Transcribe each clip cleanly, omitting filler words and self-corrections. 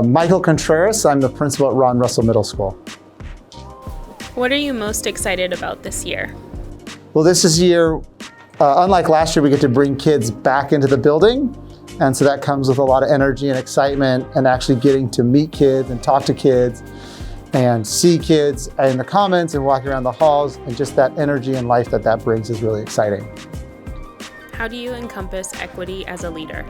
Michael Contreras, I'm the principal at Ron Russell Middle School. What are you most excited about this year? Well, this is year, unlike last year, we get to bring kids back into the building. And so that comes with a lot of energy and excitement and actually getting to meet kids and talk to kids and see kids in the commons and walking around the halls, and just that energy and life that that brings is really exciting. How do you encompass equity as a leader?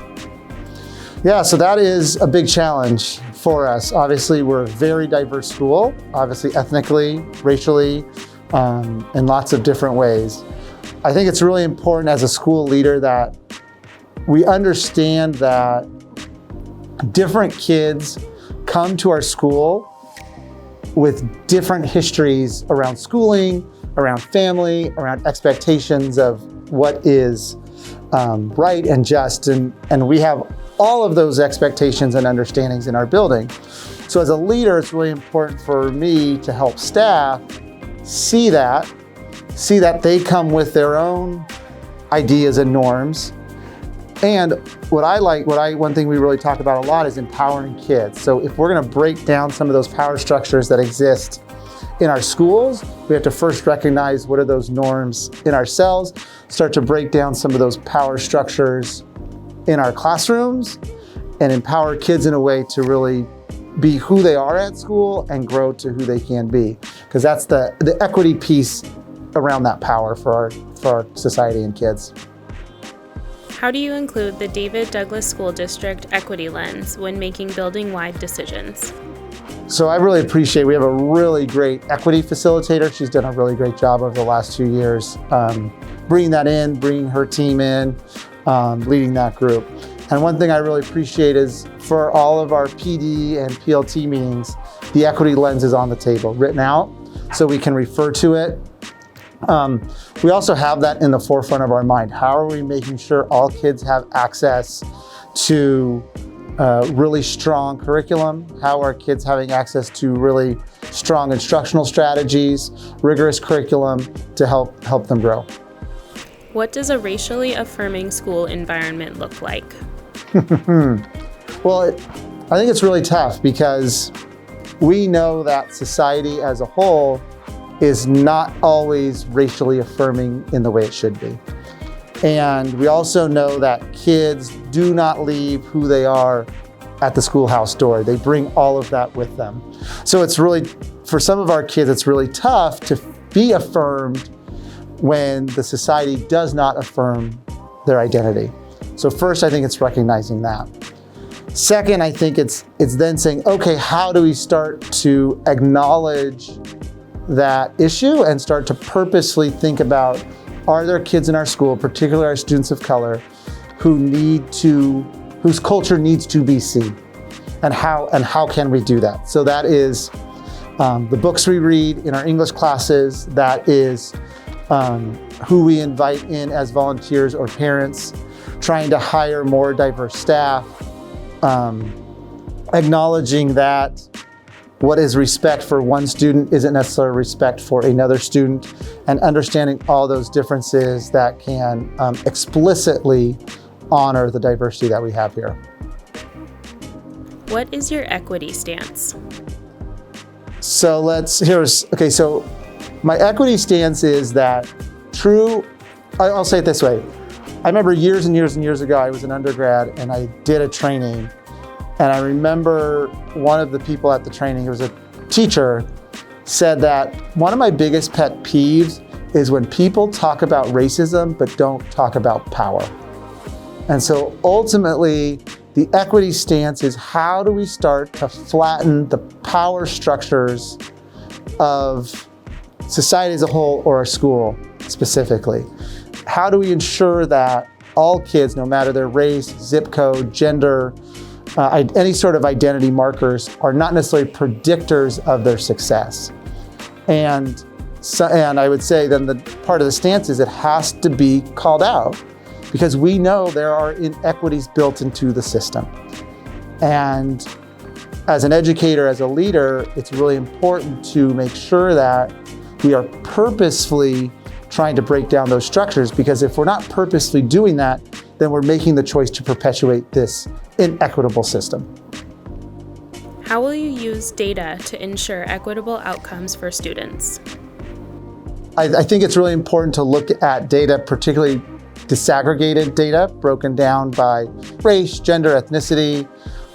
Yeah, so that is a big challenge for us. Obviously, we're a very diverse school, obviously ethnically, racially, in lots of different ways. I think it's really important as a school leader that we understand that different kids come to our school with different histories around schooling, around family, around expectations of what is right and just, and we have all of those expectations and understandings in our building. So as a leader, it's really important for me to help staff see that they come with their own ideas and norms. And one thing we really talk about a lot is empowering kids. So if we're gonna break down some of those power structures that exist in our schools, we have to first recognize what are those norms in ourselves, start to break down some of those power structures in our classrooms, and empower kids in a way to really be who they are at school and grow to who they can be. Because that's the equity piece around that power for our society and kids. How do you include the David Douglas School District equity lens when making building-wide decisions? So I really appreciate, we have a really great equity facilitator. She's done a really great job over the last 2 years, bringing that in, bringing her team in, leading that group. And one thing I really appreciate is for all of our PD and PLT meetings, the equity lens is on the table, written out, so we can refer to it. We also have that in the forefront of our mind. How are we making sure all kids have access to really strong curriculum? How are kids having access to really strong instructional strategies, rigorous curriculum to help them grow? What does a racially affirming school environment look like? Well, I think it's really tough because we know that society as a whole is not always racially affirming in the way it should be. And we also know that kids do not leave who they are at the schoolhouse door. They bring all of that with them. So it's really, for some of our kids, it's really tough to be affirmed when the society does not affirm their identity. So first, I think it's recognizing that. Second, I think it's then saying, okay, how do we start to acknowledge that issue and start to purposely think about, are there kids in our school, particularly our students of color, whose culture needs to be seen? And how can we do that? So that is the books we read in our English classes, that is who we invite in as volunteers or parents, trying to hire more diverse staff, acknowledging that what is respect for one student isn't necessarily respect for another student, and understanding all those differences that can explicitly honor the diversity that we have here. What is your equity stance? So so my equity stance is that I'll say it this way. I remember years and years and years ago, I was an undergrad and I did a training, and I remember one of the people at the training, it was a teacher, said that one of my biggest pet peeves is when people talk about racism but don't talk about power. And so ultimately, the equity stance is, how do we start to flatten the power structures of society as a whole, or our school specifically? How do we ensure that all kids, no matter their race, zip code, gender, any sort of identity markers, are not necessarily predictors of their success? And I would say then the part of the stance is it has to be called out, because we know there are inequities built into the system. And as an educator, as a leader, it's really important to make sure that we are purposefully trying to break down those structures, because if we're not purposefully doing that, then we're making the choice to perpetuate this inequitable system. How will you use data to ensure equitable outcomes for students? I think it's really important to look at data, particularly disaggregated data, broken down by race, gender, ethnicity.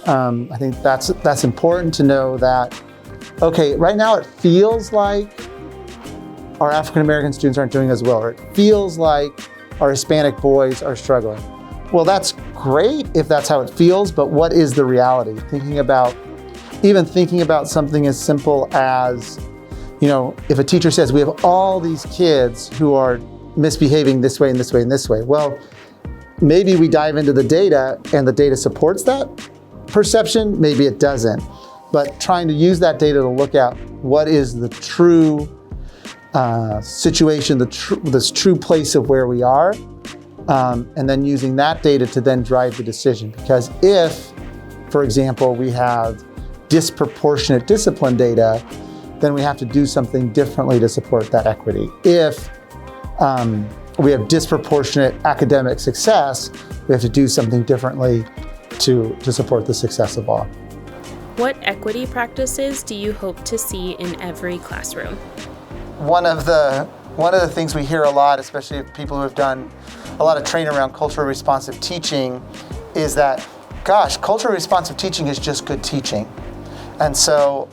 I think that's important to know that, okay, right now it feels like our African American students aren't doing as well, or it feels like our Hispanic boys are struggling. Well, that's great if that's how it feels, but what is the reality? Thinking about something as simple as, if a teacher says we have all these kids who are misbehaving this way and this way and this way. Well, maybe we dive into the data and the data supports that perception, maybe it doesn't. But trying to use that data to look at what is the true situation, this true place of where we are, and then using that data to then drive the decision. Because if, for example, we have disproportionate discipline data, then we have to do something differently to support that equity. If we have disproportionate academic success, we have to do something differently to support the success of all. What equity practices do you hope to see in every classroom? One of the things we hear a lot, especially people who have done a lot of training around culturally responsive teaching, is that, gosh, culturally responsive teaching is just good teaching. And so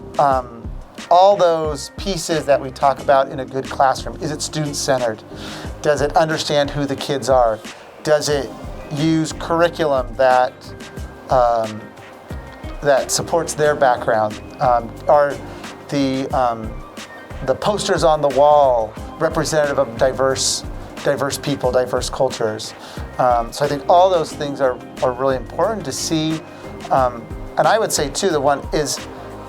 all those pieces that we talk about in a good classroom, is it student-centered? Does it understand who the kids are? Does it use curriculum that supports their background? Are the posters on the wall representative of diverse people, diverse cultures? So I think all those things are really important to see. And I would say too, the one is,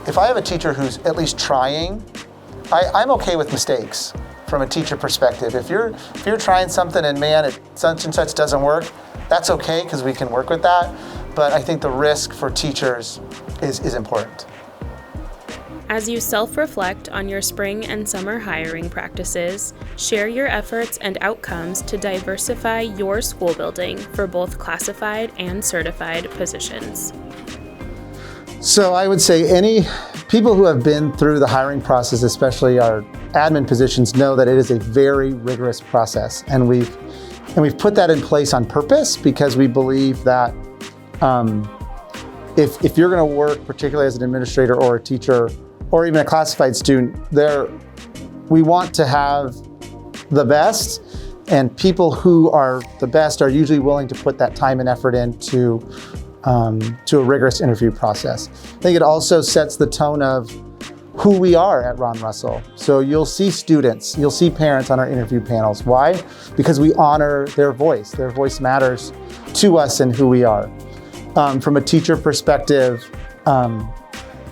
if I have a teacher who's at least trying, I'm okay with mistakes from a teacher perspective. If you're trying something and man, such and such doesn't work, that's okay, because we can work with that. But I think the risk for teachers is important. As you self-reflect on your spring and summer hiring practices, share your efforts and outcomes to diversify your school building for both classified and certified positions. So I would say any people who have been through the hiring process, especially our admin positions, know that it is a very rigorous process. And we've put that in place on purpose, because we believe that if you're going to work, particularly as an administrator or a teacher, or even a classified student, we want to have the best, and people who are the best are usually willing to put that time and effort into to a rigorous interview process. I think it also sets the tone of who we are at Ron Russell. So you'll see students, you'll see parents on our interview panels. Why? Because we honor their voice. Their voice matters to us and who we are. From a teacher perspective,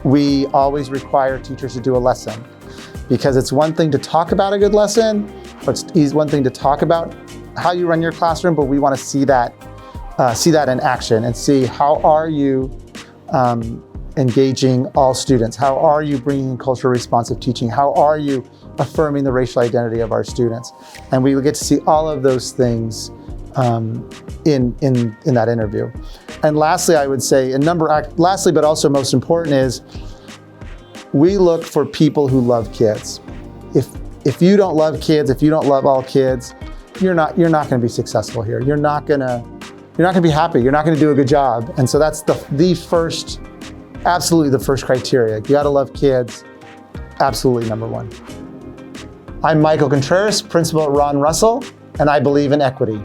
we always require teachers to do a lesson, because it's one thing to talk about a good lesson, but it's one thing to talk about how you run your classroom, but we want to see that in action and see how are you engaging all students? How are you bringing in culturally responsive teaching? How are you affirming the racial identity of our students? And we will get to see all of those things in that interview. And lastly, I would say, lastly, but also most important, is we look for people who love kids. If you don't love kids, if you don't love all kids, you're not going to be successful here. You're not going to be happy. You're not going to do a good job. And so that's absolutely the first criteria. You got to love kids. Absolutely number one. I'm Michael Contreras, principal at Ron Russell, and I believe in equity.